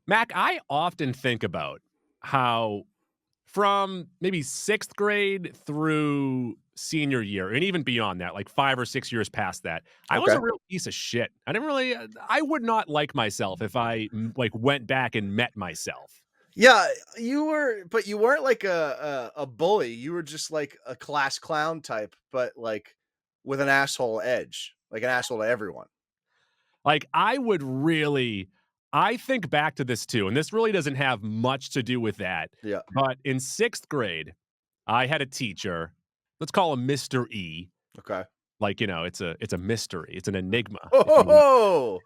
Mac, I often think about how from maybe 6th grade through senior year, and even beyond that, like 5 or 6 years past that, I was Okay. a real piece of shit. I didn't really I would not like myself if I, like, went back and met myself. Yeah, you were, but you weren't like a bully. You were just like a class clown type, but like with an asshole edge, like an asshole to everyone. Like, I think back to this too, and this really doesn't have much to do with that, Yeah. but in 6th grade, I had a teacher, let's call him Mr. E. Okay. Like, it's a mystery, it's an enigma, if you will.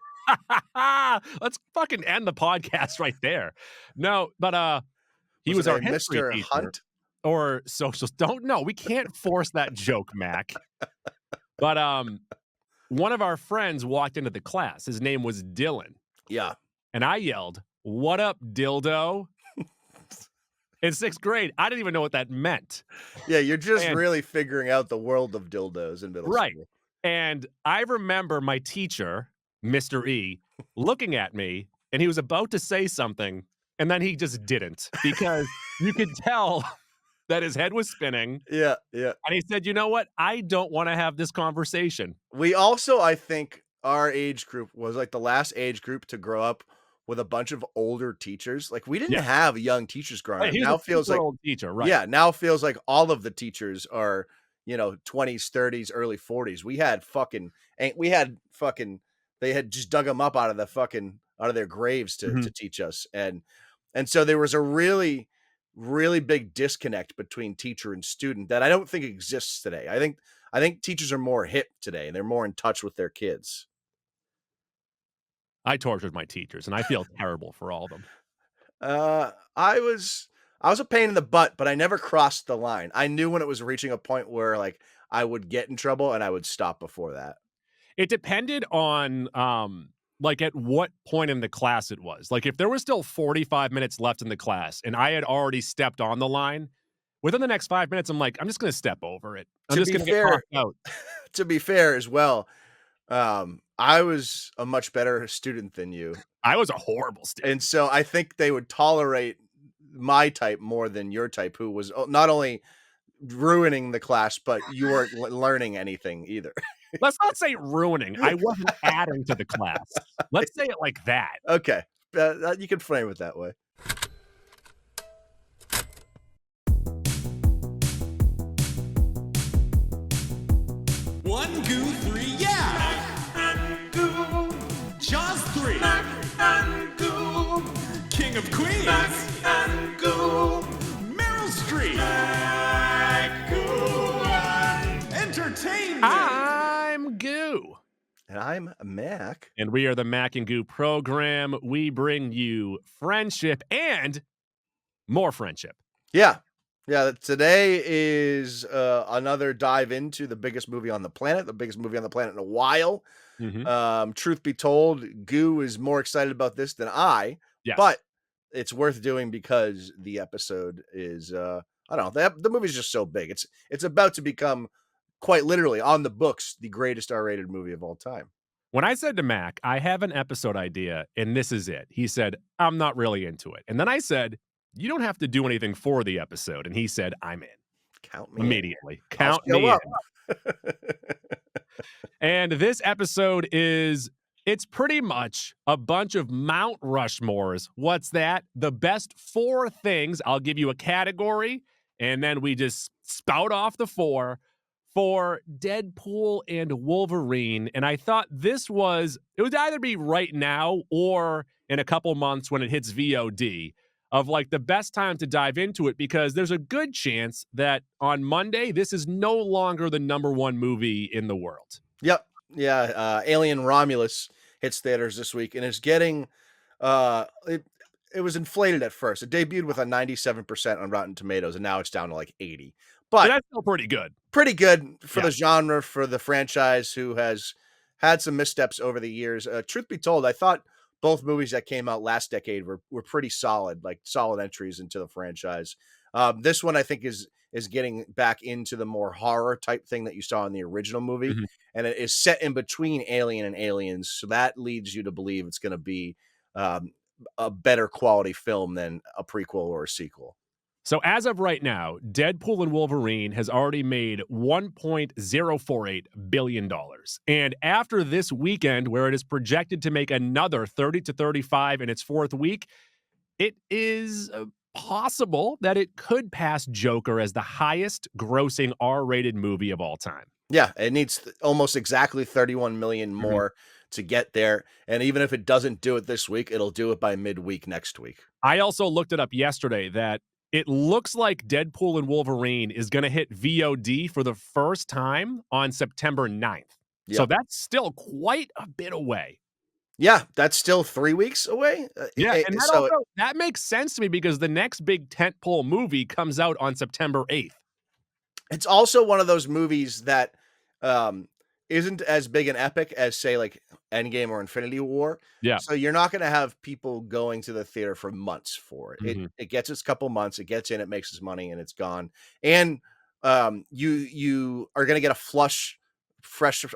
Oh, Let's fucking end the podcast right there. No, but, he was was it our a history Mr. teacher Hunt? or socials. Don't know, we can't force that joke, Mac. But, one of our friends walked into the class. His name was Dylan, Yeah. and I yelled, "What up, dildo?" In 6th grade. I didn't even know what that meant. Yeah, you're just And really figuring out the world of dildos in middle right. school. And I remember my teacher, Mr. E, looking at me, and he was about to say something, and then he just didn't because you could tell that his head was spinning, Yeah, yeah. and he said, "You know what? I don't wanna have this conversation." We also, I think our age group was like the last age group to grow up with a bunch of older teachers. Like we didn't Yeah. have young teachers growing Right, up. he was a Now feels super like old teacher, right. yeah, now feels like all of the teachers are, 20s, 30s, early 40s. We had fucking they had just dug them up out of their graves to Mhm. teach us. And so there was a really really big disconnect between teacher and student that I don't think exists today. I think teachers are more hip today and they're more in touch with their kids. I tortured my teachers, and I feel terrible for all of them. I was a pain in the butt, but I never crossed the line. I knew when it was reaching a point where like I would get in trouble and I would stop before that. It depended on, like, at what point in the class it was. Like, if there was still 45 minutes left in the class and I had already stepped on the line, within the next 5 minutes, I'm like, "I'm just gonna step over it. I'm To just be gonna get fair, knocked out." to be fair as well, I was a much better student than you. I was a horrible And student. so I think they would tolerate my type more than your type, who was not only ruining the class, but you weren't learning anything either. Let's not say ruining. I wasn't adding to the class. Let's say it like that. Okay. You can frame it that way. One goo, three, yeah! Goo. Jaws 3. Goo. King of Queens. Goo. Meryl Streep. Entertainment. I'm Goo. And I'm Mac. And we are the Mac and Goo program. We bring you friendship and more friendship. Yeah. Yeah. Today is another dive into the biggest movie on the planet in a while. Mhm. Truth be told, Goo is more excited about this than I, Yes. but it's worth doing because the episode is I don't know, the movie's just so big. It's about to become quite literally on the books the greatest R-rated movie of all time. When I said to Mac, I have an episode idea and this is it, he said, I'm not really into it. And then I said, you don't have to do anything for the episode. And he said, I'm in. Count me in. Immediately. I'll Count show me up. in. And this episode it's pretty much a bunch of Mount Rushmores. What's that? The best 4 things. I'll give you a category, and then we just spout off the 4 for Deadpool and Wolverine. And I thought it would either be right now or in a couple months when it hits VOD of like the best time to dive into it, because there's a good chance that on Monday, this is no longer the #1 movie in the world. Yep. Yeah. Alien Romulus hits theaters this week and is getting it was inflated at first. It debuted with a 97% on Rotten Tomatoes, and now it's down to like 80. But But that's still pretty good. pretty good for Yeah. the genre, for the franchise, who has had some missteps over the years. Truth be told, I thought both movies that came out last decade were pretty solid, like solid entries into the franchise. This one I think is getting back into the more horror type thing that you saw in the original movie, Mhm. and it is set in between Alien and Aliens, so that leads you to believe it's going to be a better quality film than a prequel or a sequel. So as of right now, Deadpool and Wolverine has already made $1.048 billion. And after this weekend, where it is projected to make another 30 to 35 in its fourth week, it is possible that it could pass Joker as the highest grossing R-rated movie of all time. Yeah, it needs almost exactly 31 million Mhm. more to get there. And even if it doesn't do it this week, it'll do it by midweek next week. I also looked it up yesterday that it looks like Deadpool and Wolverine is going to hit VOD for the first time on September 9th. So Yep. that's still quite a bit away. Yeah, that's still 3 weeks away. Yeah, and that So also that makes sense to me because the next big tentpole movie comes out on September 8th. it's also one of those movies that um, isn't as big an epic as, say, like Endgame or Infinity War. Yeah. So you're not going to have people going to the theater for months for it. Mhm. It gets its couple months, it gets in, it makes its money, and it's gone. And you are going to get a fresh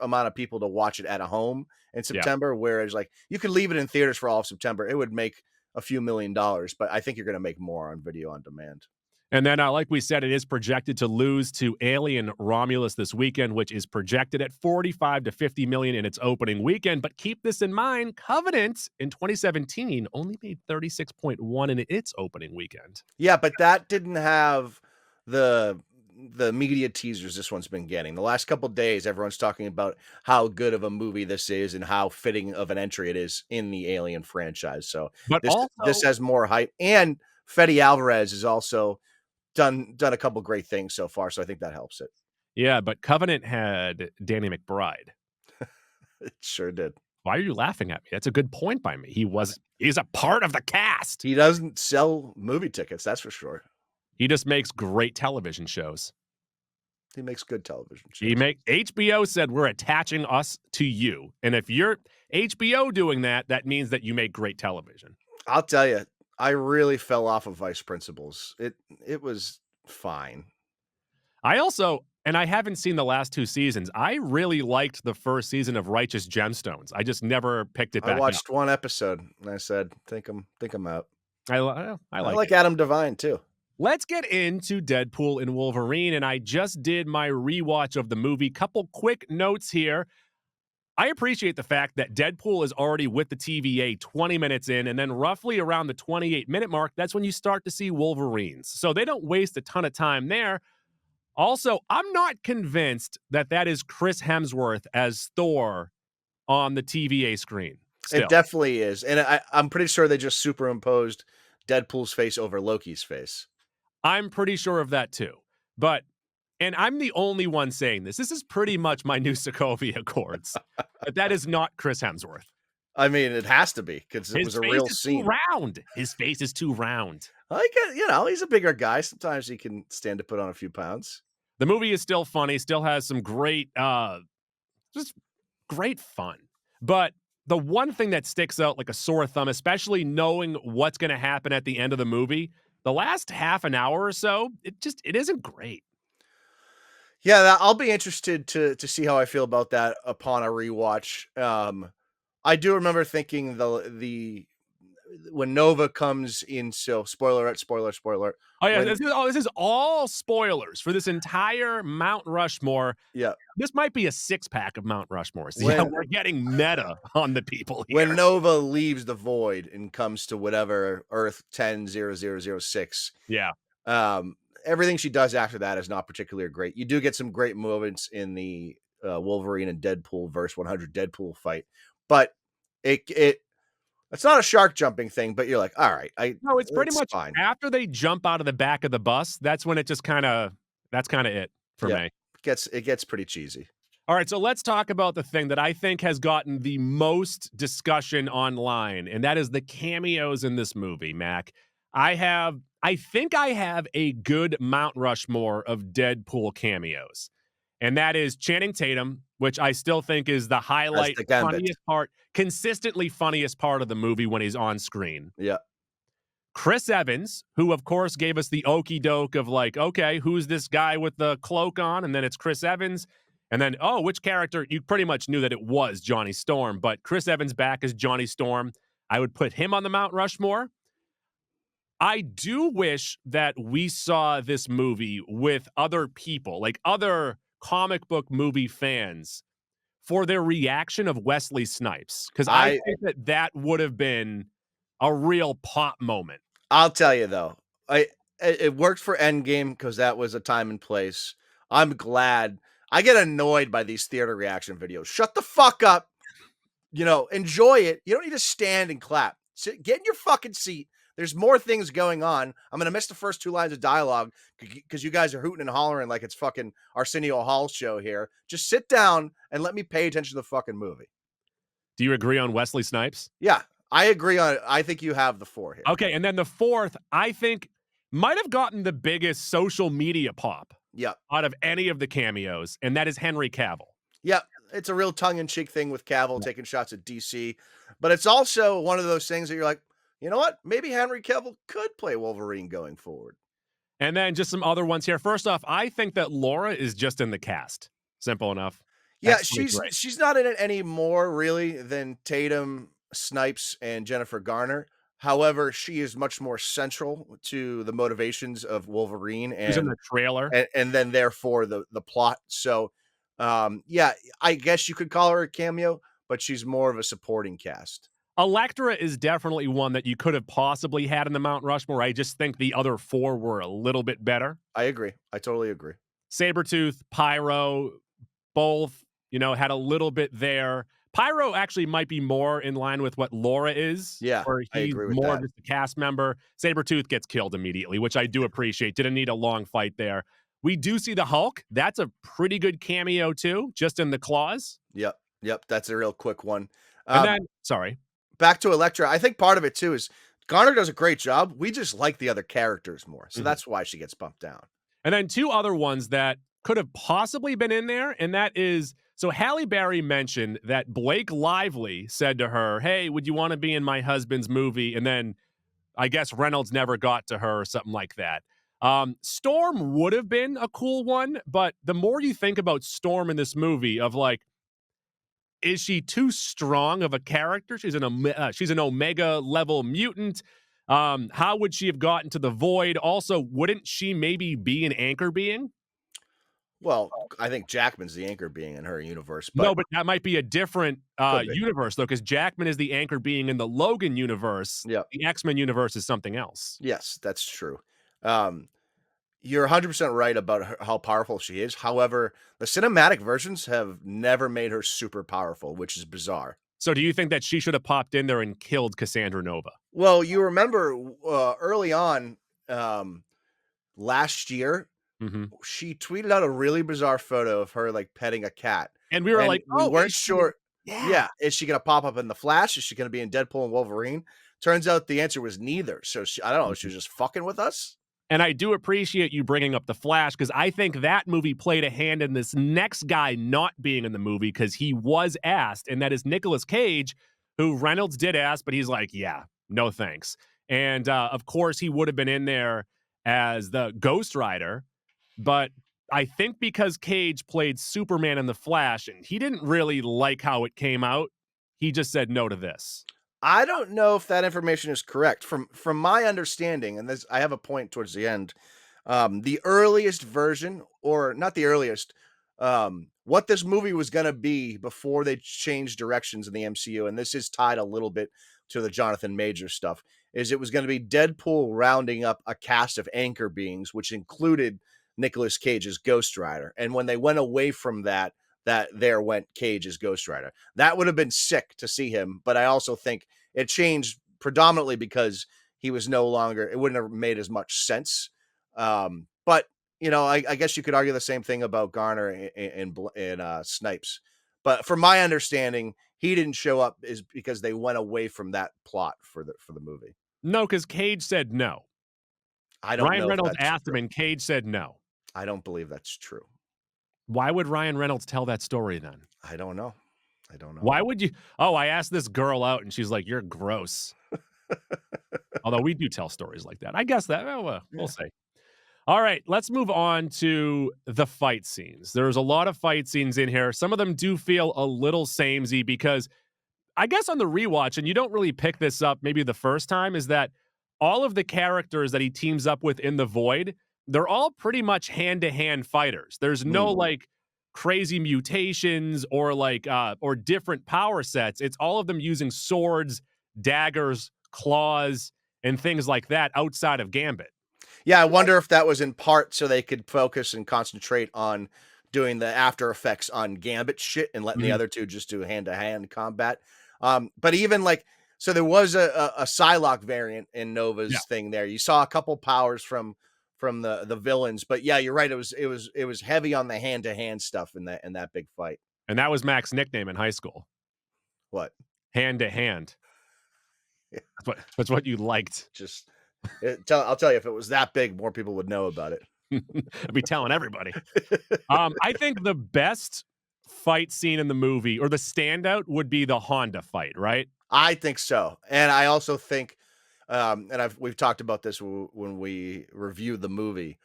amount of people to watch it at a home in September. Whereas, like, you could leave it in theaters for all of September, it would make a few $1,000,000, but I think you're going to make more on video on demand. And then, like we said, it is projected to lose to Alien Romulus this weekend, which is projected at 45 to 50 million in its opening weekend. But keep this in mind, Covenant in 2017 only made 36.1 in its opening weekend. Yeah, but that didn't have the media teasers this one's been getting. The last couple days, everyone's talking about how good of a movie this is and how fitting of an entry it is in the Alien franchise. So But this also, has more hype. And Fede Alvarez has also done a couple great things so far. So I think that helps it. yeah, but Covenant had Danny McBride. It sure did. Why are you laughing at me? That's a good point by me. He's a part of the cast. He doesn't sell movie tickets, that's for sure. He just makes great television shows. He makes good television shows. HBO said we're attaching us to you. And if you're HBO doing that, that means that you make great television. I'll tell you, I really fell off of Vice Principals. It was fine. And I haven't seen the last two seasons. I really liked the first season of Righteous Gemstones. I just never picked it back I watched up. one episode and I said, think I'm out. I I like like it. Adam Devine too. Let's get into Deadpool and Wolverine, and I just did my rewatch of the movie. Couple quick notes here. I appreciate the fact that Deadpool is already with the TVA 20 minutes in, and then roughly around the 28-minute mark, that's when you start to see Wolverines. So they don't waste a ton of time there. Also, I'm not convinced that that is Chris Hemsworth as Thor on the TVA screen. Still. It definitely is. And I'm pretty sure they just superimposed Deadpool's face over Loki's face. I'm pretty sure of that too. And I'm the only one saying this. This is pretty much my new Sokovia Accords. But that is not Chris Hemsworth. I mean, it has to be because it was a real scene. His face is too round. He's a bigger guy. Sometimes he can stand to put on a few pounds. The movie is still funny, still has some great, just great fun. But the one thing that sticks out like a sore thumb, especially knowing what's going to happen at the end of the movie, the last half an hour or so, it isn't great. Yeah, I'll be interested to see how I feel about that upon a rewatch. I do remember thinking the when Nova comes in. So spoiler. Oh yeah, When- this is all spoilers for this entire Mount Rushmore. Yeah, This might be a 6-pack of Mount Rushmores. When- Yeah, we're getting meta on the people here. when Nova leaves the void and comes to whatever Earth 10-0006, Yeah. everything she does after that is not particularly great. You do get some great moments in the Wolverine and Deadpool verse 100 Deadpool fight, but it's not a shark jumping thing. But you're like, all right, No, it's pretty much fine. after they jump out of the back of the bus, that's when it just that's kind of it for Yeah. me. It gets pretty cheesy. All right, so let's talk about the thing that I think has gotten the most discussion online, and that is the cameos in this movie, Mac. I think I have a good Mount Rushmore of Deadpool cameos. And that is Channing Tatum, which I still think is the highlight, the gambit. funniest part, consistently funniest part of the movie when he's on screen. Yeah. Chris Evans, who of course gave us the okey doke of like, okay, who's this guy with the cloak on? And then it's Chris Evans. And then, which character? You pretty much knew that it was Johnny Storm, but Chris Evans back as Johnny Storm. I would put him on the Mount Rushmore. I do wish that we saw this movie with other people, like other comic book movie fans, for their reaction of Wesley Snipes, because I I think that that would have been a real pop moment. I'll tell you though, I it worked for Endgame because that was a time and place. I'm glad. I get annoyed by these theater reaction videos. Shut the fuck up. Enjoy it. You don't need to stand and clap. Get in your fucking seat. There's more things going on. I'm gonna miss the first 2 lines of dialogue because you guys are hooting and hollering like it's fucking Arsenio Hall's show here. Just sit down and let me pay attention to the fucking movie. Do you agree on Wesley Snipes? Yeah, I agree on it. I think you have the 4 here. Okay, and then the fourth, I think, might have gotten the biggest social media pop Yep. out of any of the cameos, and that is Henry Cavill. Yep. It's a real tongue-in-cheek thing with Cavill taking shots at DC, but it's also one of those things that you're like, you know what? Maybe Henry Cavill could play Wolverine going forward. And then just some other ones here. First off, I think that Laura is just in the cast. Simple enough. Yeah, That's pretty great. she's not in it any more really than Tatum, Snipes, and Jennifer Garner. However, she is much more central to the motivations of Wolverine She's in and the trailer. and then therefore the plot. So, yeah, I guess you could call her a cameo, but she's more of a supporting cast. Elektra is definitely one that you could have possibly had in the Mount Rushmore. I just think the other four were a little bit better. I agree. I totally agree. Sabretooth, Pyro, both, had a little bit there. Pyro actually might be more in line with what Laura is. Yeah, where I he's agree with more that. just a cast member. Sabretooth gets killed immediately, which I do appreciate. Didn't need a long fight there. We do see the Hulk. That's a pretty good cameo, too, just in the claws. Yep. Yep. That's a real quick one. And then, sorry. Back to Elektra. I think part of it too is Garner does a great job. We just like the other characters more. So that's why she gets bumped down. And then two other ones that could have possibly been in there, and that is, so Halle Berry mentioned that Blake Lively said to her, hey, would you want to be in my husband's movie? And then I guess Reynolds never got to her or something like that. Storm would have been a cool one, but the more you think about Storm in this movie of like, is she too strong of a character? She's an Omega level mutant. How would she have gotten to the Void? Also, wouldn't she maybe be an anchor being? Well, I think Jackman's the anchor being in her universe. But No, but that might be a different Could be. universe, though, because Jackman is the anchor being in the Logan universe. Yep. The X-Men universe is something else. Yes, that's true. You're 100% right about how powerful she is. However, the cinematic versions have never made her super powerful, which is bizarre. So do you think that she should have popped in there and killed Cassandra Nova? Well, you remember early on last year, she tweeted out a really bizarre photo of her like petting a cat. And we were like, we weren't sure. Yeah. Is she going to pop up in The Flash? Is she going to be in Deadpool and Wolverine? Turns out the answer was neither. So I don't know. She was just fucking with us. And I do appreciate you bringing up The Flash because I think that movie played a hand in this next guy not being in the movie because he was asked, and that is Nicolas Cage, who Reynolds did ask, but he's like, yeah, no thanks. And of course, he would have been in there as the Ghost Rider, but I think because Cage played Superman in The Flash, and he didn't really like how it came out, he just said no to this. I don't know if that information is correct. From my understanding, and this I have a point towards the end. The earliest version, or not the earliest, what this movie was going to be before they changed directions in the MCU, and this is tied a little bit to the Jonathan Majors stuff, is it was going to be Deadpool rounding up a cast of anchor beings, which included Nicolas Cage's Ghost Rider. And when they went away from that there went Cage as Ghost Rider. That would have been sick to see him, but I also think it changed predominantly because he was no longer, it wouldn't have made as much sense. But, I guess you could argue the same thing about Garner and Snipes. But from my understanding, he didn't show up is because they went away from that plot for the movie. No, because Cage said no. I don't know. Ryan if Reynolds that's asked him, true. and Cage said no. I don't believe that's true. Why would Ryan Reynolds tell that story then? I don't know. Why would you? Oh, I asked this girl out and she's like, you're gross. Although we do tell stories like that. I guess that, we'll see. All right, let's move on to the fight scenes. There's a lot of fight scenes in here. Some of them do feel a little samey because I guess on the rewatch, and you don't really pick this up maybe the first time, is that all of the characters that he teams up with in the Void, they're all pretty much hand-to-hand fighters. There's no, Mm. like, crazy mutations or, like, or different power sets. It's all of them using swords, daggers, claws, and things like that outside of Gambit. Yeah, I wonder if that was in part so they could focus and concentrate on doing the after effects on Gambit shit and letting the Mhm. other two just do hand-to-hand combat. But even like so there was a Psylocke variant in Yeah, Nova's thing there. You saw a couple powers from the villains, but yeah, you're right. It was heavy on the hand-to-hand stuff in that big fight. and that was Mac's nickname in high school, What? hand to hand. That's what you liked. Just I'll tell you, if it was that big, more people would know about it. I'd be telling everybody. I think the best fight scene in the movie, or the standout, would be the Honda fight, right? I think so, and I also think, and we've talked about this when we reviewed the movie.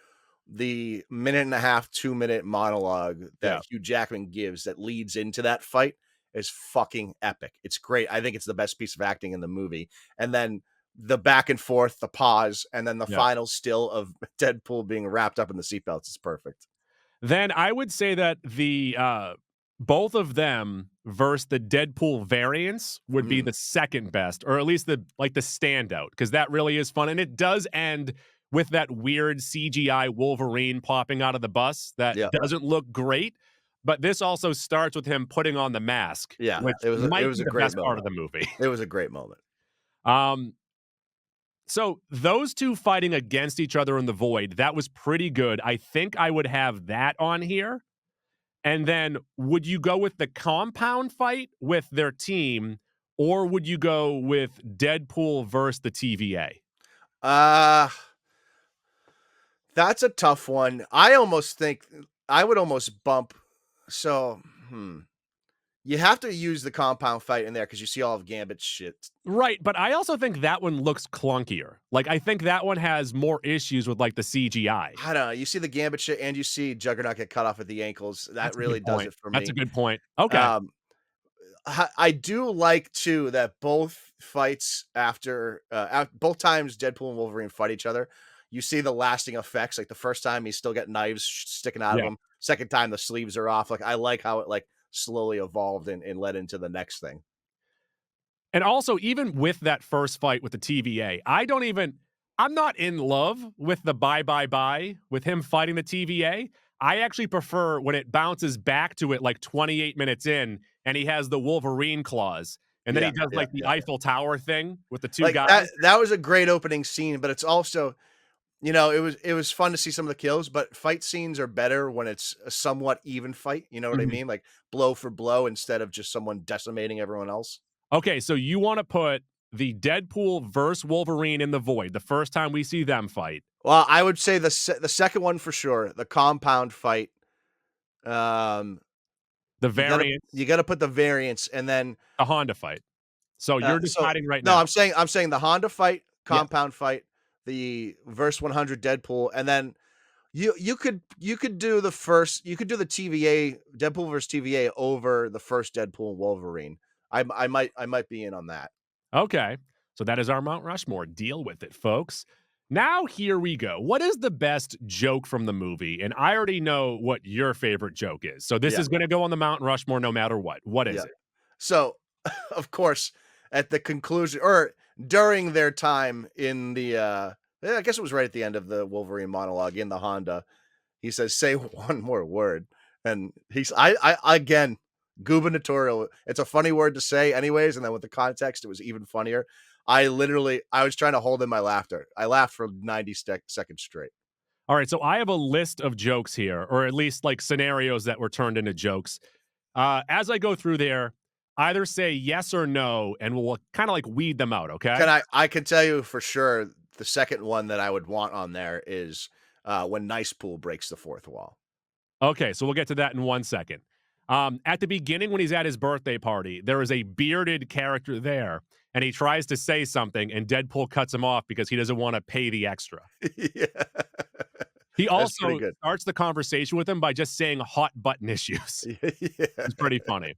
The minute and a half, 2 minute monologue Yeah. that Hugh Jackman gives that leads into that fight is fucking epic. It's great. I think it's the best piece of acting in the movie. And then the back and forth, the pause, and then the Yeah. final still of Deadpool being wrapped up in the seatbelts is perfect. Then I would say that the both of them versus the Deadpool variants would be Mhm. the second best, or at least the standout, because that really is fun. And it does end with that weird CGI Wolverine popping out of the bus that Yeah, doesn't look great. But this also starts with him putting on the mask, yeah. which It might was be a the great best part of moment. the movie. It was a great moment. Um, so those two fighting against each other in the void, that was pretty good. I think I would have that on here. And then would you go with the compound fight with their team, or would you go with Deadpool versus the TVA? Uh that's a tough one. I almost think I would almost bump. So, you have to use the compound fight in there because you see all of Gambit's shit. Right, but I also think that one looks clunkier. Like, I think that one has more issues with, like, the CGI. I don't know. You see the Gambit shit and you see Juggernaut get cut off at the ankles. That That's a really good does point. it for That's a me. good point. Okay. Um, I do like too that both fights both times Deadpool and Wolverine fight each other. You see the lasting effects. Like the first time, he's still got knives sticking out of Yeah. him. Second time, the sleeves are off. Like I like how it like slowly evolved and led into the next thing. And also, even with that first fight with the TVA, I'm not in love with the bye bye bye with him fighting the TVA. I actually prefer when it bounces back to it like 28 minutes in and he has the Wolverine claws. And then he Yeah, does yeah, like the yeah. Eiffel Tower thing with the two Like guys. that was a great opening scene, but it's also, it was fun to see some of the kills, but fight scenes are better when it's a somewhat even fight. You know what I Mhm. mean? Like blow for blow instead of just someone decimating everyone else. Okay, so you want to put the Deadpool versus Wolverine in the void the first time we see them fight. Well, I would say the second one for sure, the compound fight. Um, The you gotta variants, you gotta put the variants, and then the Honda fight. So you're so deciding right no, now. I'm saying the Honda fight, Yeah. compound fight, the verse 100 Deadpool, and then you could do the TVA Deadpool versus TVA over the first Deadpool and Wolverine. I might be in on that. Okay. So that is our Mount Rushmore. Deal with it, folks. Now, here we go. What is the best joke from the movie? And I already know what your favorite joke is. So this Yeah, is going to go on the Mount Rushmore no matter what. What is yeah. it? So, of course, at the conclusion or during their time in the I guess it was right at the end of the Wolverine monologue in the Honda, he says, "Say one more word," and I again gubernatorial. It's a funny word to say, anyways, and then with the context, it was even funnier. I was trying to hold in my laughter. I laughed for 90 seconds straight. All right. So I have a list of jokes here, or at least like scenarios that were turned into jokes. As I go through there, either say yes or no, and we'll kind of like weed them out. Okay. I can tell you for sure the second one that I would want on there is when Nice Pool breaks the fourth wall. Okay, so we'll get to that in 1 second. At the beginning, when he's at his birthday party, there is a bearded character there, and he tries to say something, and Deadpool cuts him off because he doesn't want to pay the extra. Yeah. He That's pretty also good. starts the conversation with him by just saying hot button issues. Yeah. It's pretty funny.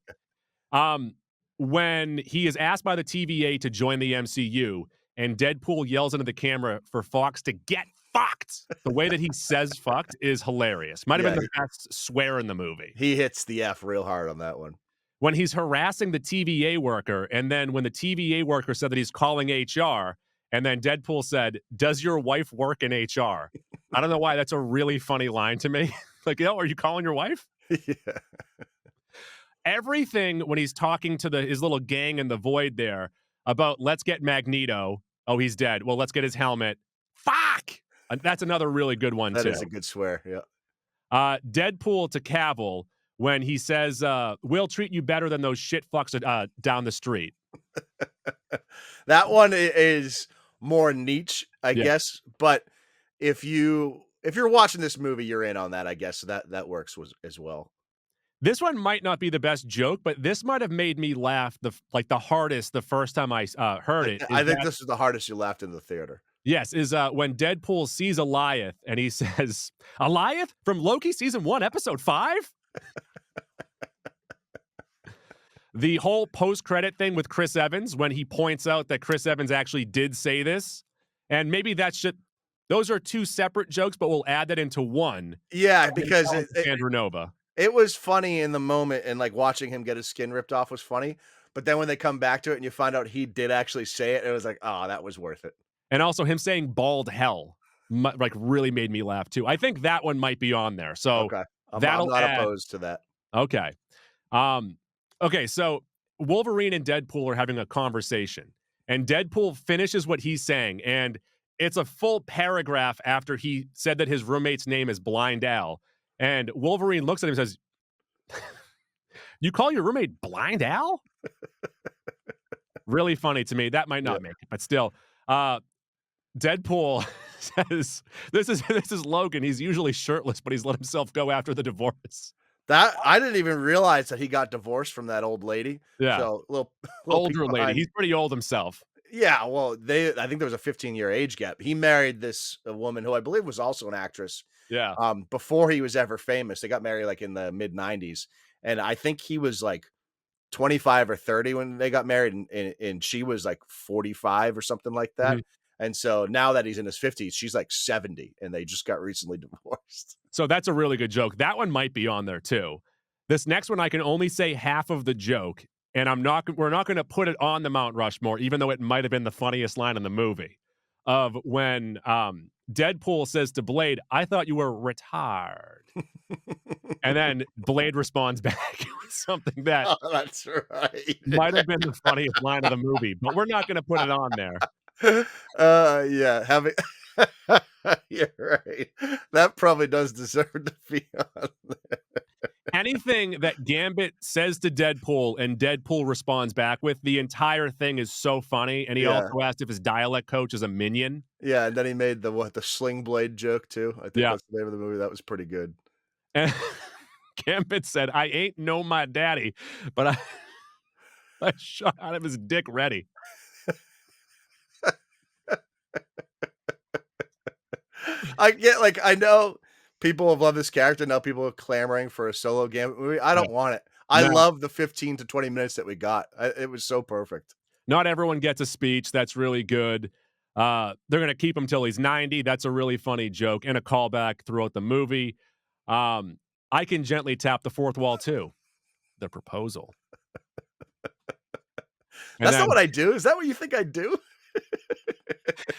Um, when he is asked by the TVA to join the MCU, and Deadpool yells into the camera for Fox to get fucked. The way that he says fucked is hilarious. Might have Yeah, been the best swear in the movie. he hits the F real hard on that one. When he's harassing the TVA worker, and then when the TVA worker said that he's calling HR, and then Deadpool said, "Does your wife work in HR?" I don't know why that's a really funny line to me. Like, are you calling your wife? Yeah. Everything when he's talking to his little gang in the void there about let's get Magneto. Oh, he's dead. Well, let's get his helmet. Fuck! That's another really good one, That too. is a good swear, yeah. Deadpool to Cavill when he says, we'll treat you better than those shit fucks down the street. That one is more niche, I guess, but if you're watching this movie, you're in on that, I guess, so that works as well. This one might not be the best joke, but this might have made me laugh the hardest the first time I heard it. I think this is the hardest you laughed in the theater. Yes, is when Deadpool sees Eliath and he says, "Eliath from Loki season 1, episode 5?" The whole post-credit thing with Chris Evans when he points out that Chris Evans actually did say this, and maybe those are two separate jokes, but we'll add that into one. Yeah, because Andrew Nova. It was funny in the moment, and like watching him get his skin ripped off was funny. But then when they come back to it and you find out he did actually say it, it was like, oh, that was worth it. And also him saying bald hell, like really made me laugh too. I think that one might be on there. So okay. I'm that'll not add, opposed to that. Okay. Okay. So Wolverine and Deadpool are having a conversation, and Deadpool finishes what he's saying, and it's a full paragraph after he said that his roommate's name is Blind Al. And Wolverine looks at him and says, "You call your roommate Blind Al?" Really funny to me. That might not make it, but still. Deadpool says, "This is Logan. He's usually shirtless, but he's let himself go after the divorce." That I didn't even realize that he got divorced from that old lady. Yeah, so little older lady. He's pretty old himself. Yeah, well, I think there was a 15-year age gap. He married this woman who I believe was also an actress. Yeah. Before he was ever famous. They got married like in the mid 90s. And I think he was like 25 or 30 when they got married, and she was like 45 or something like that. Mm-hmm. And so now that he's in his 50s, she's like 70, and they just got recently divorced. So that's a really good joke. That one might be on there too. This next one, I can only say half of the joke, and we're not going to put it on the Mount Rushmore, even though it might have been the funniest line in the movie. Of when Deadpool says to Blade, "I thought you were retarded." And then Blade responds back with something that that's right. might have been the funniest line of the movie, but we're not going to put it on there. Yeah, having you're right. That probably does deserve to be on there. Anything that Gambit says to Deadpool and Deadpool responds back with, the entire thing is so funny. And he also asked if his dialect coach is a minion. Yeah, and then he made the sling blade joke too. I think that's the name of the movie. That was pretty good. And Gambit said, "I ain't know my daddy, but I shot out of his dick ready." I know people have loved this character. Now people are clamoring for a solo Gambit movie. I don't want it. I love the 15 to 20 minutes that we got. It was so perfect. Not everyone gets a speech. That's really good. They're going to keep him till he's 90. That's a really funny joke and a callback throughout the movie. I can gently tap the fourth wall too. The proposal. That's not what I do. Is that what you think I do?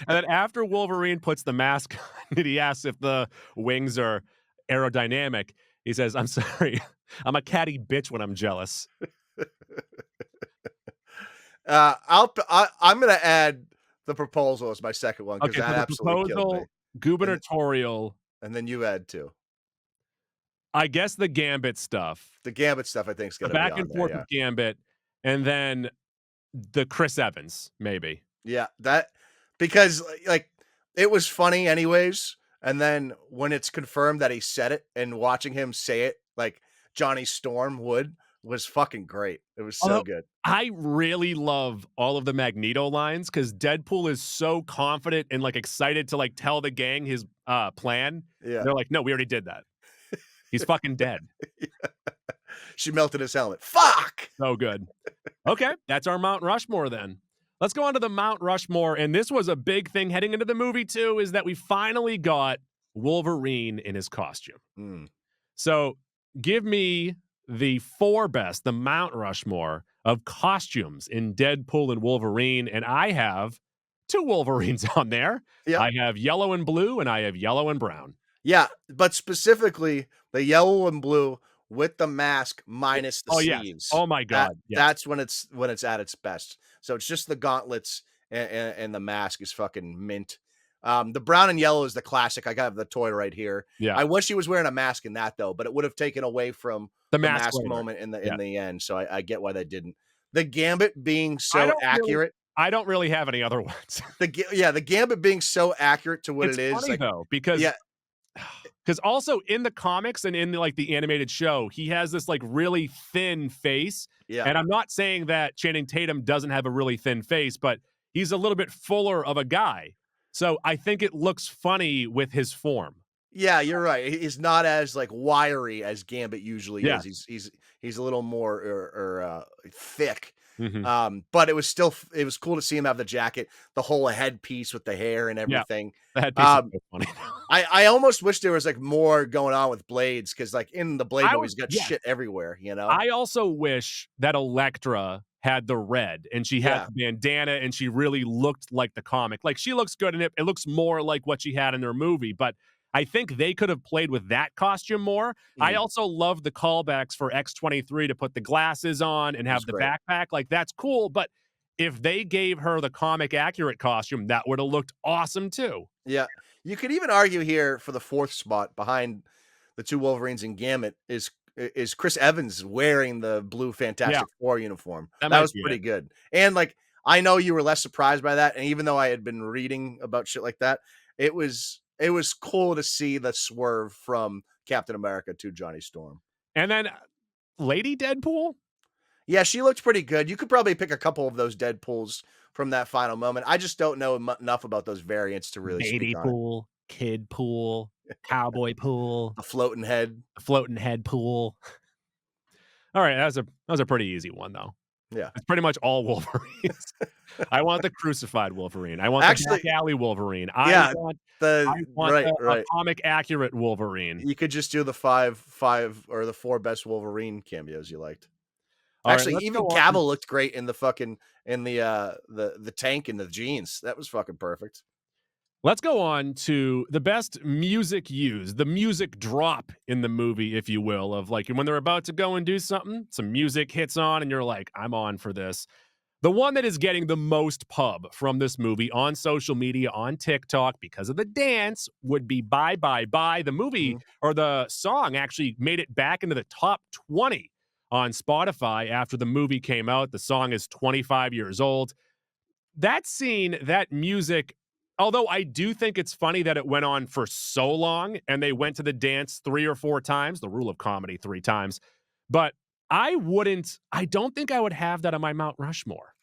And then after Wolverine puts the mask on and he asks if the wings are aerodynamic, he says, "I'm sorry. I'm a catty bitch when I'm jealous." I'm going to add the proposal as my second one because that absolutely killed me. Gubernatorial, and then you add two. I guess the Gambit stuff. The Gambit stuff, I think, is going to be back and forth with Gambit, and then the Chris Evans, maybe. Yeah, because like it was funny anyways, and then when it's confirmed that he said it, and watching him say it like Johnny Storm was fucking great. It was so good. I really love all of the Magneto lines because Deadpool is so confident and like excited to like tell the gang his plan. Yeah, they're like, "No, we already did that. He's fucking dead." she melted his helmet. Fuck. So good. Okay, that's our Mount Rushmore then. Let's go on to the Mount Rushmore, and this was a big thing heading into the movie too, is that we finally got Wolverine in his costume. Mm. So give me the 4 best, the Mount Rushmore of costumes in Deadpool and Wolverine, and I have 2 Wolverines on there. Yep. I have yellow and blue, and I have yellow and brown. Yeah, but specifically the yellow and blue with the mask minus the Oh, yes. sleeves. Oh my god, yes. That's when it's at its best. So it's just the gauntlets and the mask is fucking mint. The brown and yellow is the classic. I got the toy right here. Yeah. I wish he was wearing a mask in that though, but it would have taken away from The the mask mask later. moment in Yeah. the end. So I get why they didn't. The Gambit being I so don't really accurate. I don't really have any other ones. The Gambit being so accurate to what It's it is. funny Like, though, because yeah, also in the comics and in like the animated show, he has this like really thin face. yeah. And I'm not saying that Channing Tatum doesn't have a really thin face, but he's a little bit fuller of a guy. So I think it looks funny with his form. Yeah, you're right. He's not as like wiry as Gambit usually Yeah. is. He's a little more thick. Mhm. But it was cool to see him have the jacket, the whole headpiece with the hair and everything. The headpiece is Um, so funny. I almost wish there was like more going on with Blades because like in the Blade I movies, would- got yes. shit everywhere. You know. I also wish that Elektra had the red and she had Yeah. the bandana and she really looked like the comic. Like she looks good in it. It looks more like what she had in her movie, but I think they could have played with that costume more. I Mhm. also love the callbacks for X-23 to put the glasses on and have That's the great. backpack. Like that's cool, but if they gave her the comic accurate costume, that would have looked awesome too. Yeah. You could even argue here for the 4th spot behind the 2 Wolverines and Gambit is Chris Evans wearing the blue Fantastic Four uniform. That That might was be pretty it. good. And like I know you were less surprised by that, and even though I had been reading about shit like that, it was cool to see the swerve from Captain America to Johnny Storm. And then Lady Deadpool? Yeah, she looked pretty good. You could probably pick a couple of those Deadpools from that final moment. I just don't know enough about those variants to really Baby speak on it. pool, kid pool, cowboy pool, A floating head. floating head pool. All right, that was a pretty easy one though. Yeah. It's pretty much all Wolverines. I want the crucified Wolverine. I want Actually- the back alley Wolverine. Yeah, I want right. a comic accurate Wolverine. You could just do the five or the 4 best Wolverine cameos you liked. All right, Actually, let's even go on. Cavill looked great in the fucking the tank and the jeans. That was fucking perfect. Let's go on to the best music used, the music drop in the movie, if you will, of like when they're about to go and do something, some music hits on and you're like, I'm on for this. The one that is getting the most pub from this movie on social media, on TikTok, because of the dance, would be Bye, Bye, Bye. The movie or the song actually made it back into the top 20 on Spotify after the movie came out. The song is 25 years old. That scene, that music, although I do think it's funny that it went on for so long and they went to the dance 3 or 4 times, the rule of comedy 3 times, but I don't think I would have that on my Mount Rushmore.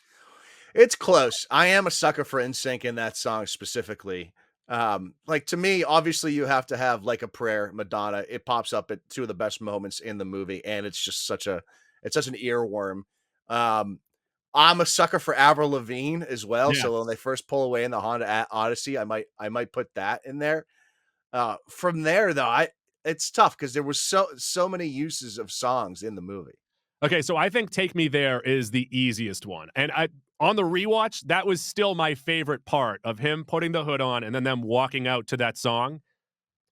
It's close. I am a sucker for NSYNC in that song specifically. Like to me, obviously you have to have Like a Prayer, Madonna. It pops up at 2 of the best moments in the movie, and it's just such an earworm. I'm a sucker for Avril Lavigne as well. Yes. So when they first pull away in the Honda Odyssey, I might put that in there. From there though, it's tough because there was so many uses of songs in the movie. Okay, so I think Take Me There is the easiest one. And on the rewatch, that was still my favorite part of him putting the hood on and then them walking out to that song.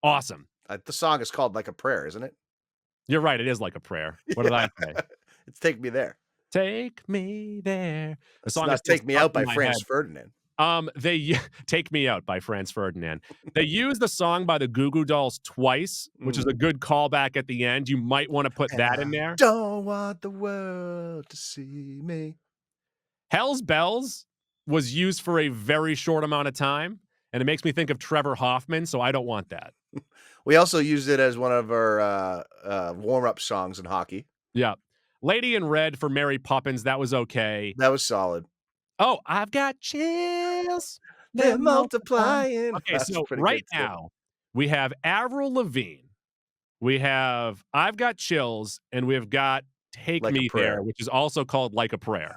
Awesome. The song is called Like a Prayer, isn't it? You're right, it is like a prayer. What did I say? It's Take Me There. Take me there. The It's song not is still Take Me stuck Out by in my Franz head. Ferdinand. They Take Me Out by Franz Ferdinand. They use the song by the Goo Goo Dolls twice, which is a good callback at the end. You might want to put that in there. Don't want the world to see me. Hell's Bells was used for a very short amount of time, and it makes me think of Trevor Hoffman, so I don't want that. We also used it as one of our warm-up songs in hockey. Yeah. Lady in Red for Mary Poppins, that was okay. That was solid. Oh, I've got chills. They're multiplying. Okay, That's so pretty right good, too. now, we have Avril Lavigne. We have I've Got Chills, and we've got Take Like a Me There, Prayer. which is also called Like a Prayer.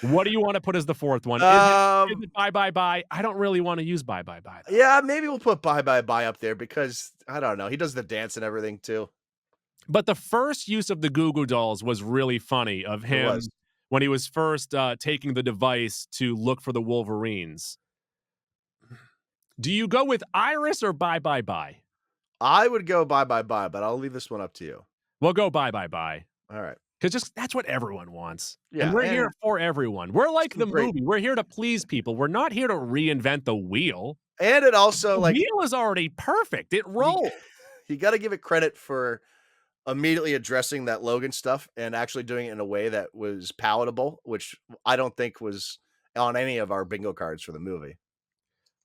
What do you wanna put as the 4th one? Is Um, it Bye Bye Bye? I don't really wanna use Bye Bye Bye, though. yeah, maybe we'll put Bye Bye Bye up there because I don't know. He does the dance and everything too. But the first use of the Goo Goo Dolls was really funny of It was. him when he was first, taking the device to look for the Wolverines. Do you go with Iris or Bye Bye Bye? I would go Bye Bye Bye, but I'll leave this one up to you. We'll go Bye Bye Bye. All right. 'Cause just that's what everyone wants, and Yeah, we're here and for everyone. We're like some the great movie, we're here to please people, we're not here to reinvent the wheel. and it also, The like, wheel is already perfect, it you rolls. you gotta give it credit for immediately addressing that Logan stuff and actually doing it in a way that was palatable, which I don't think was on any of our bingo cards for the movie.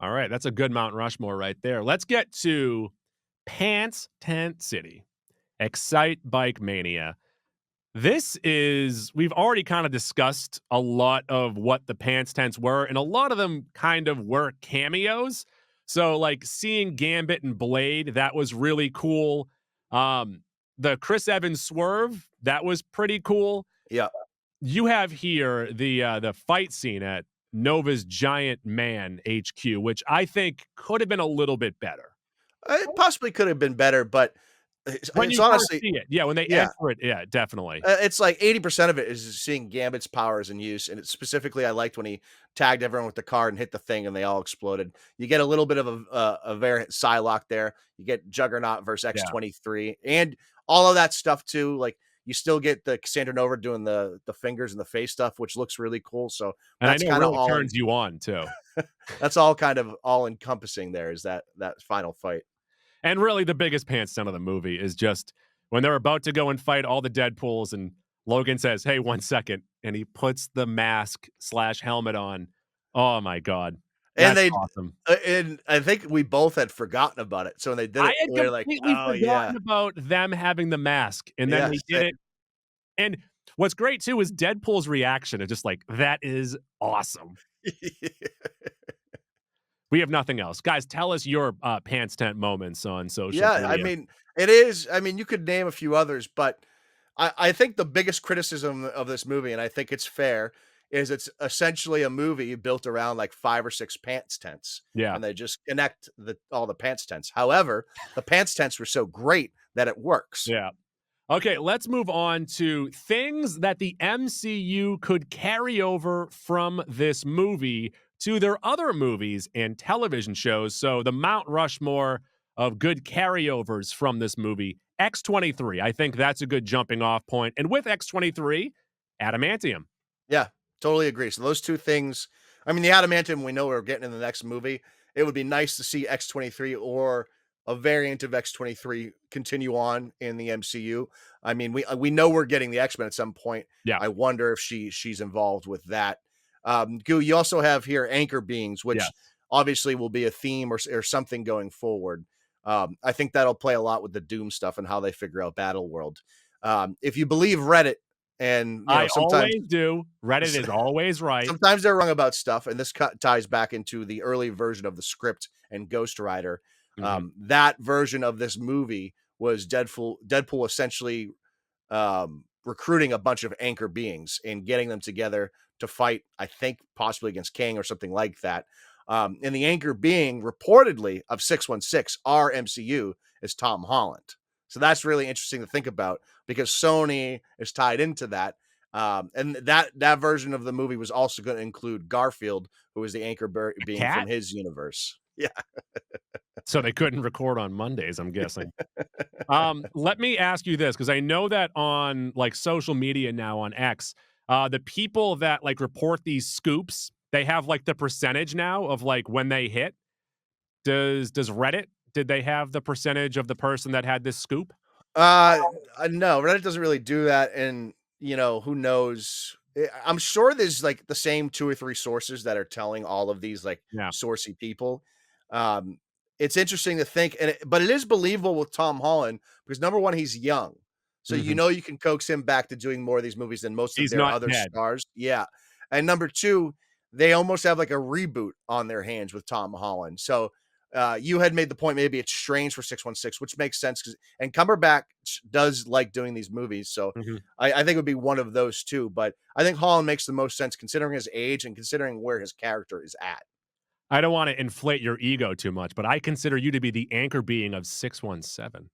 Alright, that's a good Mount Rushmore right there. Let's get to Pants Tent City, Excite Bike Mania. This is we've already kinda discussed a lot of what the pants tents were, and a lot of them kind of were cameos. So, like, seeing Gambit and Blade, that was really cool. Um, the Chris Evans swerve, that was pretty cool. Yeah. You have here the fight scene at Nova's Giant Man HQ, which I think could have been a little bit better. It possibly could have been better, but When it's you first honestly see it. Yeah, when they yeah. enter it, yeah, definitely. It's like 80% of it is seeing Gambit's powers in use, and it's specifically I liked when he tagged everyone with the card and hit the thing, and they all exploded. You get a little bit of a variant Psylocke there. You get Juggernaut versus Yeah. X-23, and all of that stuff too. Like you still get the Cassandra Nova doing the fingers and the face stuff, which looks really cool. So And I that's know kind of really turns you on too. that's all kind of all encompassing. There is that final fight. And really, the biggest pants down of the movie is just when they're about to go and fight all the Deadpools, and Logan says, "Hey, 1 second," and he puts the mask slash helmet on. Oh my god, And that's they awesome! and I think we both had forgotten about it. So when they did I it, had we were like, completely "Oh yeah, forgotten about them having the mask, and then yeah." they did it. And what's great too is Deadpool's reaction is just like, "That is awesome." We have nothing else, guys. Tell us your pants tent moments on social Yeah, I media. mean, it is. I mean, you could name a few others, but I think the biggest criticism of this movie, and I think it's fair, is it's essentially a movie built around like 5 or 6 pants tents, Yeah. and they just connect all the pants tents. However, the pants tents were so great that it works. Yeah. Okay, let's move on to things that the MCU could carry over from this movie to their other movies and television shows. So, the Mount Rushmore of good carryovers from this movie, X-23. I think that's a good jumping off point. And with X-23, adamantium. Yeah, totally agree. So those two things, I mean, the adamantium we know we're getting in the next movie. It would be nice to see X-23 or a variant of X-23 continue on in the MCU. I mean, we know we're getting the X-Men at some point. Yeah. I wonder if she's involved with that. Goo, you also have here anchor beings, which Yes. obviously will be a theme or something going forward. I think that'll play a lot with the Doom stuff and how they figure out Battle World. If you believe Reddit, and I sometimes always do. Reddit is always right. sometimes they're wrong about stuff, and this ties back into the early version of the script and Ghost Rider. Mhm. That version of this movie was Deadpool essentially recruiting a bunch of anchor beings and getting them together to fight, I think, possibly against Kang or something like that. And the anchor being reportedly of 616, our MCU, is Tom Holland. So that's really interesting to think about because Sony is tied into that. And that version of the movie was also going to include Garfield, who was the anchor being Cat? from his universe. Yeah. So they couldn't record on Mondays, I'm guessing. Let me ask you this, because I know that on like social media now on X, the people that like report these scoops, they have like the percentage now of like when they hit. Does Reddit, did they have the percentage of the person that had this scoop? Uh, no, Reddit doesn't really do that, and who knows? I'm sure there's like the same 2 or 3 sources that are telling all of these like Yeah. sourcey people. Um, it's interesting to think, but it is believable with Tom Holland because number one, he's young, so Mhm. you can coax him back to doing more of these movies than most of He's their not other dead. stars. Yeah, and number two, they almost have like a reboot on their hands with Tom Holland, so you had made the point maybe it's strange for 616, which makes sense because and Cumberbatch does like doing these movies, so Mhm. I think it would be one of those two. But I think Holland makes the most sense considering his age and considering where his character is at. I don't want to inflate your ego too much, but I consider you to be the anchor being of 617.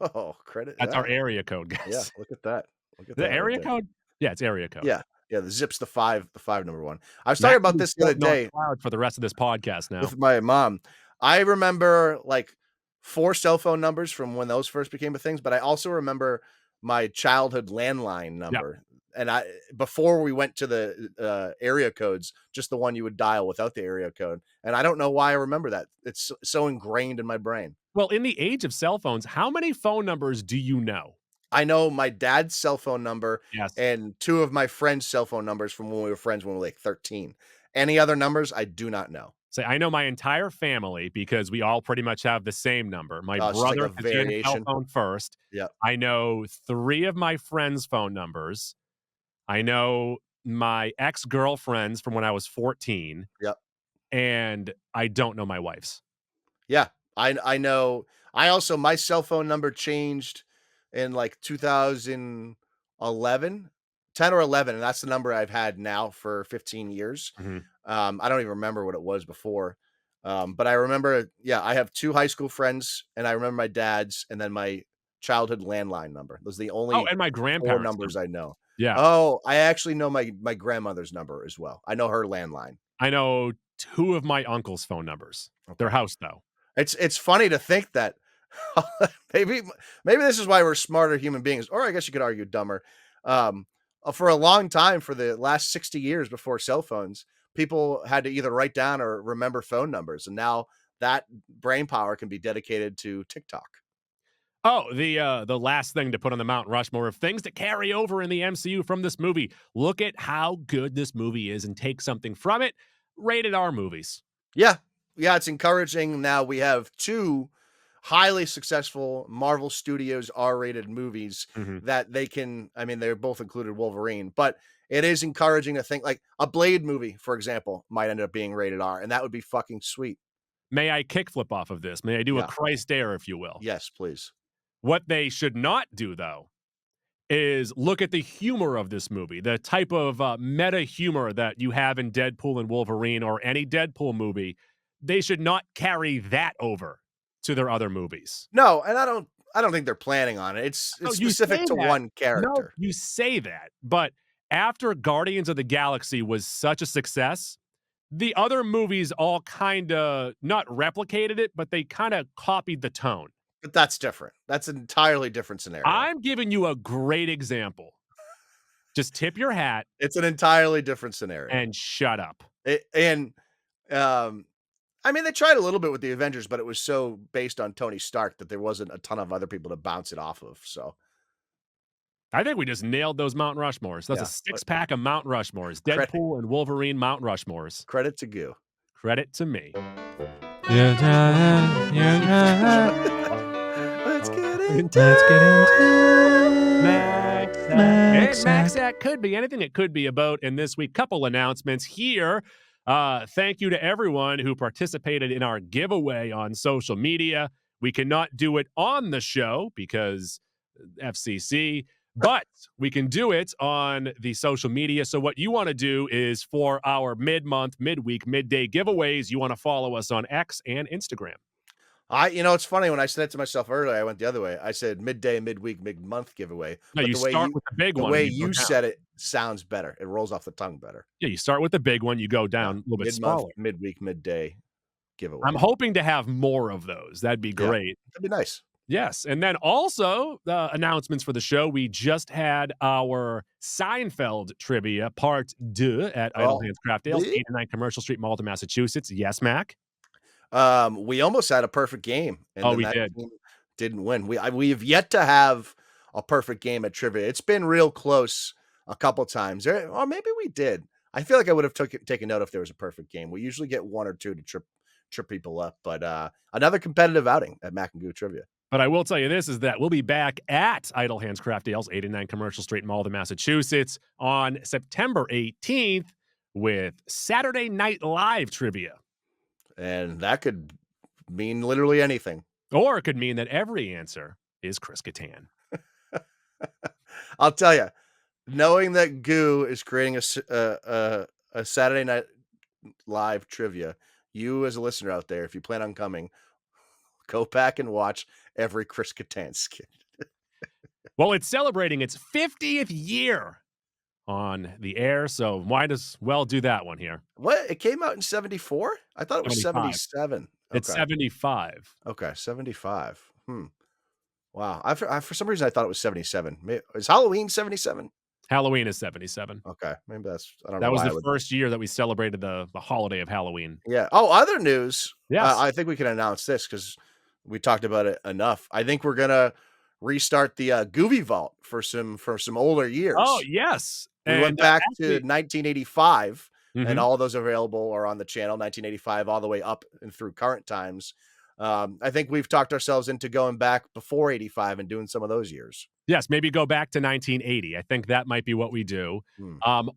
Oh, credit. That's our Yeah, area code, yeah. guys. Look at that. Look at The that right area there. code? Yeah, it's area code. Yeah, yeah. The zip's the five number one. I was talking Matt's about gonna be this the other floating on day clouds for the rest of this podcast now. with my mom. I remember like 4 cell phone numbers from when those first became a thing, but I also remember my childhood landline Yeah. number. And I before we went to the area codes, just the one you would dial without the area code. And I don't know why I remember that. It's so ingrained in my brain. Well, in the age of cell phones, how many phone numbers do you know? I know my dad's cell phone number Yes. and 2 of my friends' cell phone numbers from when we were friends when we were like 13. Any other numbers, I do not know. Say, I know my entire family because we all pretty much have the same number. My It's just like brother, a because he had a cell variation. phone first. Yep. I know 3 of my friends' phone numbers. I know my ex-girlfriends from when I was 14, Yep. and I don't know my wife's. Yeah. I know. I also my cell phone number changed in like 2011, 10 or 11, and that's the number I've had now for 15 years. Mhm. I don't even remember what it was before. But I remember, yeah, I have 2 high school friends, and I remember my dad's, and then my childhood landline number. Those are the Oh, only and my 4 grandparents' numbers number. I know. Yeah. Oh, I actually know my grandmother's number as well. I know her landline. I know 2 of my uncle's phone numbers. Their Okay. house, though. It's funny to think that maybe maybe this is why we're smarter human beings, or I guess you could argue dumber. For a long time, for the last 60 years before cell phones, people had to either write down or remember phone numbers, and now that brain power can be dedicated to TikTok. Oh, the last thing to put on the Mount Rushmore of things to carry over in the MCU from this movie. Look at how good this movie is and take something from it. Rated R movies. Yeah. Yeah, it's encouraging. Now we have 2 highly successful Marvel Studios R-rated movies Mhm. that they can I mean, they're both included Wolverine, but it is encouraging to think like a Blade movie, for example, might end up being rated R, and that would be fucking sweet. May I kickflip off of this? May I do a Yeah. Christ dare, if you will? Yes, please. What they should not do, though, is look at the humor of this movie, the type of meta humor that you have in Deadpool and Wolverine or any Deadpool movie. They should not carry that over to their other movies. No, and I don't think they're planning on it. No, It's you specific say to that. one No, character. you say that, but after Guardians of the Galaxy was such a success, the other movies all kinda not replicated it, but they kinda copied the tone. But that's different. That's an entirely different scenario. I'm giving you a great example. Just tip your hat It's an entirely different scenario. and shut up. And um I mean, they tried a little bit with the Avengers, but it was so based on Tony Stark that there wasn't a ton of other people to bounce it off of. So, I think we just nailed those Mount Rushmores. That's a yeah, but six-pack of Mount Rushmores. credit Deadpool and Wolverine Mount Rushmores. credit to Goo. Credit to me. Let's get And Maxac could be anything it could be about. And this week, couple announcements here. Thank you to everyone who participated in our giveaway on social media. We cannot do it on the show because FCC, but we can do it on the social media. So what you want to do is for our mid-month, midweek, midday giveaways, you want to follow us on X and Instagram. You know, it's funny when I said it to myself earlier, I went the other way. I said midday, midweek, mid-month giveaway. No, But you start with the big the one. way and go you down. said it sounds better. It rolls off the tongue better. Yeah, you start with the big one, you go down a little bit Mid-month, smaller. midweek, midday giveaway. I'm hoping to have more of those. That'd be Yeah. great. That'd be nice. Yes. And then also the announcements for the show. We just had our Seinfeld trivia part 2 at Idle Oh, Hands Craft Ales, yeah. 89 Commercial Street, Malta, Massachusetts. Yes, Mac? We almost had a perfect game, and Oh, then we that did. team didn't win. We have yet to have a perfect game at trivia. It's been real close a couple times, or maybe we did. I feel like I would have taken note if there was a perfect game. We usually get 1 or 2 to trip people up, but another competitive outing at Mac and Goo Trivia. But I will tell you this is that we'll be back at Idle Hands Craft Ales, 89 Commercial Street, Malta, Massachusetts on September 18th with Saturday Night Live trivia. And that could mean literally anything. Or it could mean that every answer is Chris Kattan. I'll tell you, knowing that Goo is creating a Saturday Night Live trivia, you as a listener out there, if you plan on coming, go back and watch every Chris Kattan skit. Well, it's celebrating its 50th year on the air, so might as well do that one here. What? It came out in 74? I thought it was 75. 77. It's Okay. 75. Okay, 75. Wow. For some reason, I thought it was 77. Is Halloween 77? Halloween is 77. Okay, maybe that's, I don't know That was why I the would. first year that we celebrated the holiday of Halloween. Yeah. Oh, other news. Yes. I think we can announce this because we talked about it enough. I think we're gonna restart the Goovy Vault for some older years. Oh, yes. We went back to actually 1985, and Mhm. all those available are on the channel, 1985 all the way up and through current times. I think we've talked ourselves into going back before 85 and doing some of those years. Yes, maybe go back to 1980. I think that might be what we do.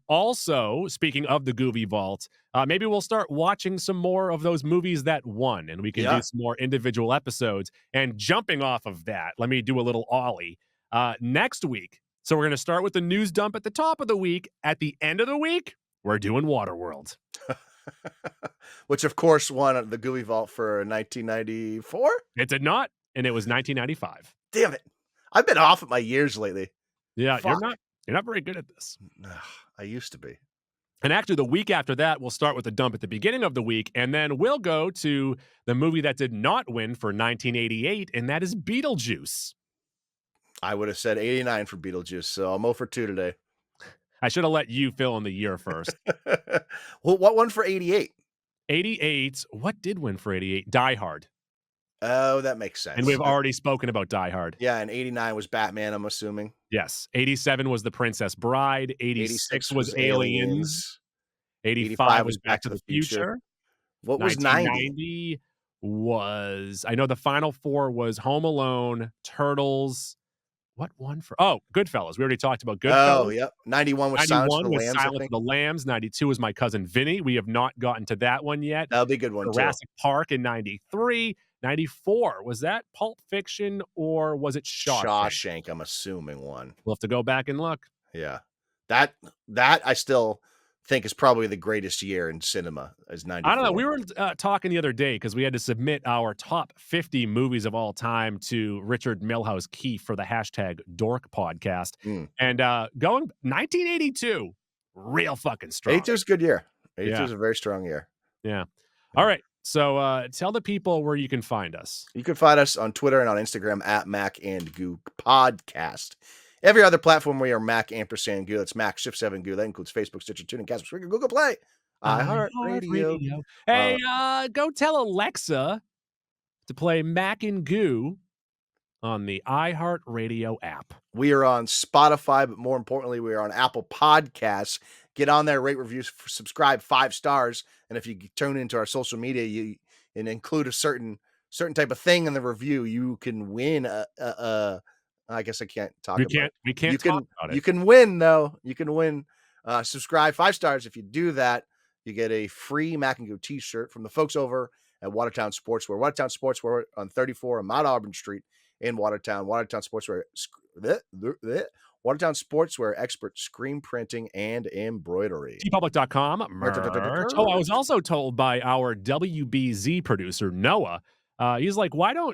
Also, speaking of the Goovy Vault, maybe we'll start watching some more of those movies that won, and we can do some more individual episodes. And jumping off of that, let me do a little ollie. Next week, so we're going to start with the news dump at the top of the week. At the end of the week, we're doing Waterworld. Which, of course, won the Goovy Vault for 1994. It did not, and it was 1995. Damn it! I've been off at my years lately. Yeah, Fuck. you're not very good at this. I used to be. And actually, the week after that, we'll start with the dump at the beginning of the week, and then we'll go to the movie that did not win for 1988, and that is Beetlejuice. I would have said 89 for Beetlejuice, so I'm 0 for 2 today. I should have let you fill in the year first. Well, what won for 88? 88, what did win for 88? Die Hard. Oh, that makes sense. And we've already spoken about Die Hard. Yeah, and 89 was Batman, I'm assuming. Yes. 87 was The Princess Bride. 86 was Aliens. 85 was Back to the Future. What was 90? 1990 was, I know the final four was Home Alone, Turtles. What won for? Oh, Goodfellas. We already talked about Goodfellas. Oh, yep. 91 was 91 Silence of the was Lambs, I Silence of think. the Lambs. 92 was My Cousin Vinny. We have not gotten to that one yet. That'll be a good one, too. Jurassic Park in 93. 94. Was that Pulp Fiction or was it Shawshank? Shawshank, I'm assuming, one. We'll have to go back and look. Yeah. That I still think is probably the greatest year in cinema as 94. I don't know. We were talking the other day because we had to submit our top 50 movies of all time to Richard Milhouse Keefe for the hashtag Dork podcast. And going 1982, real fucking strong. 82 is a good year. 82 Yeah. is a very strong year. Yeah. All right. So tell the people where you can find us. You can find us on Twitter and on Instagram at Mac and Goo Podcast. Every other platform we are Mac ampersand Goo. That's Mac Shift 7 Goo. That includes Facebook, Stitcher, TuneIn, Casper, Spreaker, Google Play, iHeartRadio. Hey, go tell Alexa to play Mac and Goo on the iHeartRadio app. We are on Spotify, but more importantly, we are on Apple Podcasts. Get on there, rate, reviews, subscribe, 5 stars. And if you tune into our social media, and include a certain type of thing in the review, you can win I guess I can't talk about it. We can't talk about it. You can win, though. You can win. Subscribe, 5 stars. If you do that, you get a free Mac and Goo t-shirt from the folks over at Watertown Sportswear. Watertown Sportswear on 34 on Mount Auburn Street in Watertown. Watertown Sportswear, expert screen printing and embroidery. tpublic.com. Oh, I was also told by our WBZ producer, Noah, he's like,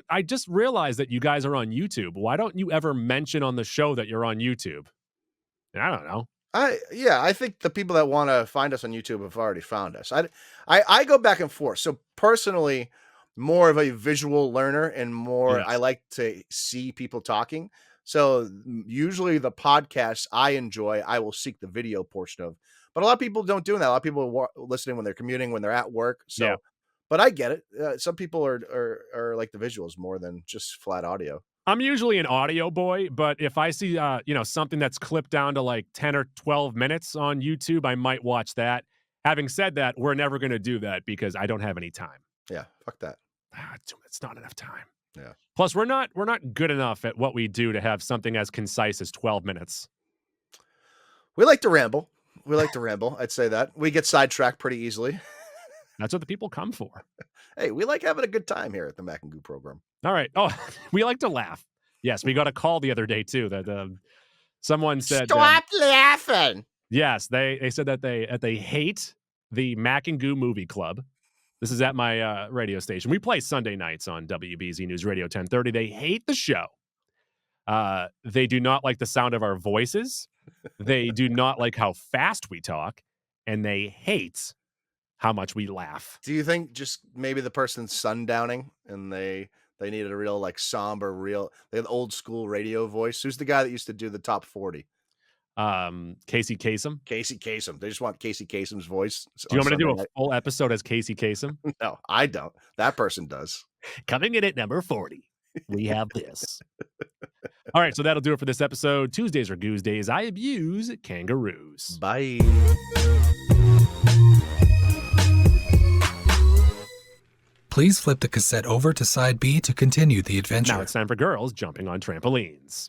I just realized that you guys are on YouTube. Why don't you ever mention on the show that you're on YouTube? And I don't know. I think the people that want to find us on YouTube have already found us. I go back and forth. So personally, more of a visual learner and more, I like to see people talking. So usually the podcasts I enjoy, I will seek the video portion of, but a lot of people don't do that. A lot of people are listening when they're commuting, when they're at work. So, but I get it. Some people are like the visuals more than just flat audio. I'm usually an audio boy, but if I see, something that's clipped down to like 10 or 12 minutes on YouTube, I might watch that. Having said that, we're never going to do that because I don't have any time. Yeah. Fuck that. It's not enough time. Yeah. Plus, we're not good enough at what we do to have something as concise as 12 minutes. We like to ramble. I'd say that. We get sidetracked pretty easily. That's what the people come for. Hey, we like having a good time here at the Mac and Goo program. All right. Oh, we like to laugh. Yes, we got a call the other day too that someone said Stop laughing. yes, they said that they hate the Mac and Goo Movie Club. This is at my radio station. We play Sunday nights on WBZ News Radio 1030. They hate the show. They do not like the sound of our voices. They do not like how fast we talk, and they hate how much we laugh. Do you think just maybe the person's sundowning and they needed a real like somber, they had old school radio voice? Who's the guy that used to do the top 40? Casey Kasem. Casey Kasem. They just want Casey Kasem's voice. Do you want me to do a full episode as Casey Kasem? No, I don't. That person does. Coming in at number 40, we have this. All right, so that'll do it for this episode. Tuesdays are Goose Days. I abuse kangaroos. Bye. Please flip the cassette over to side B to continue the adventure. Now it's time for girls jumping on trampolines.